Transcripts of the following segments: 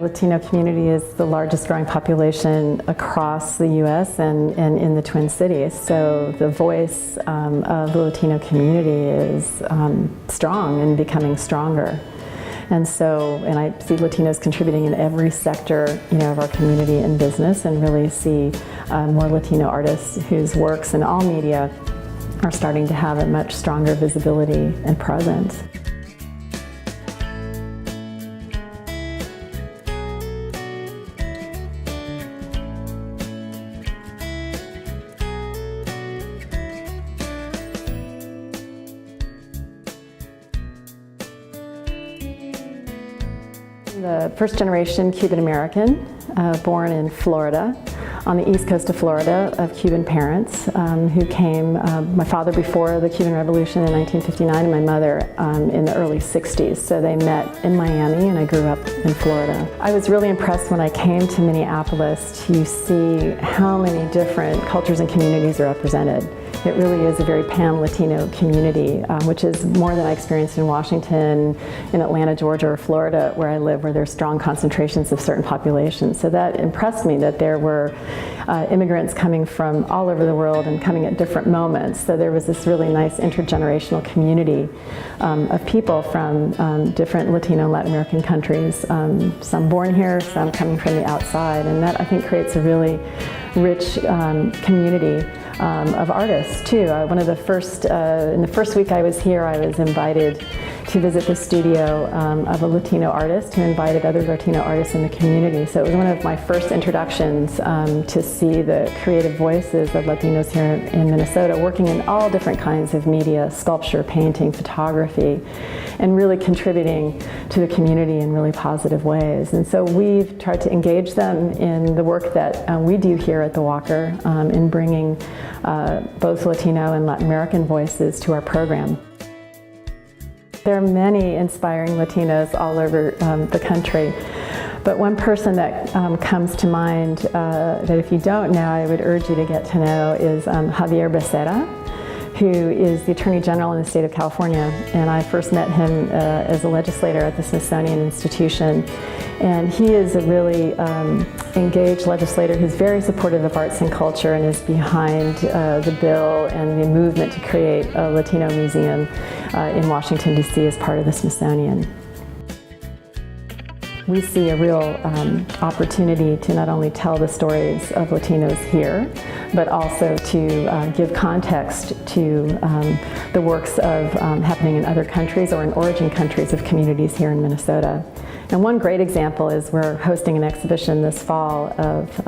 Latino community is the largest growing population across the U.S. and in the Twin Cities. So the voice of the Latino community is strong and becoming stronger. And I see Latinos contributing in every sector, of our community and business, and really see more Latino artists whose works in all media are starting to have a much stronger visibility and presence. The first generation Cuban-American, born in Florida, on the east coast of Florida, of Cuban parents who came, my father before the Cuban Revolution in 1959 and my mother in the early 60s. So they met in Miami and I grew up in Florida. I was really impressed when I came to Minneapolis to see how many different cultures and communities are represented. It really is a very pan-Latino community, which is more than I experienced in Washington, in Atlanta, Georgia, or Florida, where I live, where there's strong concentrations of certain populations. So that impressed me that there were immigrants coming from all over the world and coming at different moments. So there was this really nice intergenerational community of people from different Latino and Latin American countries, some born here, some coming from the outside. And that, I think, creates a really rich community of artists too. One of the first, in the first week I was here, I was invited to visit the studio of a Latino artist who invited other Latino artists in the community. So it was one of my first introductions to see the creative voices of Latinos here in Minnesota, working in all different kinds of media, sculpture, painting, photography, and really contributing to the community in really positive ways. And so we've tried to engage them in the work that we do here at the Walker in bringing both Latino and Latin American voices to our program. There are many inspiring Latinos all over the country, but one person that comes to mind that if you don't know, I would urge you to get to know is Javier Becerra, who is the Attorney General in the state of California. And I first met him as a legislator at the Smithsonian Institution. And he is a really engaged legislator who's very supportive of arts and culture and is behind the bill and the movement to create a Latino museum in Washington, D.C. as part of the Smithsonian. We see a real opportunity to not only tell the stories of Latinos here, but also to give context to the works of happening in other countries or in origin countries of communities here in Minnesota. And one great example is we're hosting an exhibition this fall of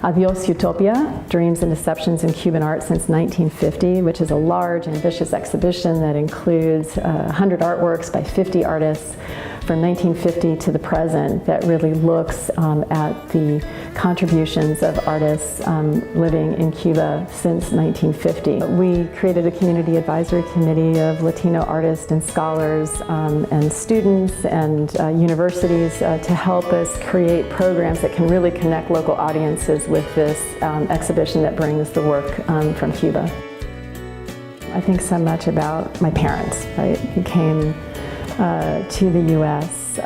Adios Utopia, Dreams and Deceptions in Cuban Art since 1950, which is a large, ambitious exhibition that includes 100 artworks by 50 artists from 1950 to the present that really looks at the contributions of artists living in Cuba since 1950. We created a community advisory committee of Latino artists and scholars and students and universities to help us create programs that can really connect local audiences with this exhibition that brings the work from Cuba. I think so much about my parents, right, who came to the U.S.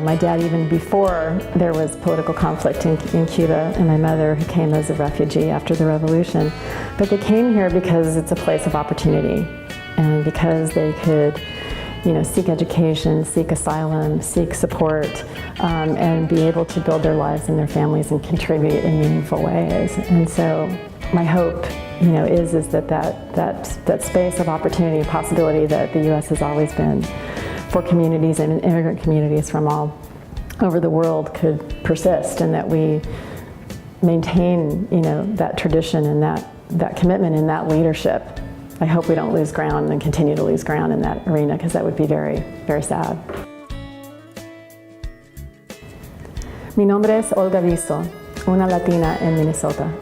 My dad, even before there was political conflict in Cuba, and my mother, who came as a refugee after the revolution. But they came here because it's a place of opportunity, and because they could, seek education, seek asylum, seek support, and be able to build their lives and their families and contribute in meaningful ways. And so my hope is that space of opportunity and possibility that the U.S. has always been for communities and immigrant communities from all over the world could persist, and that we maintain, that tradition and that commitment and that leadership. I hope we don't lose ground and continue to lose ground in that arena, because that would be very, very sad. Mi nombre es Olga Viso, una Latina en Minnesota.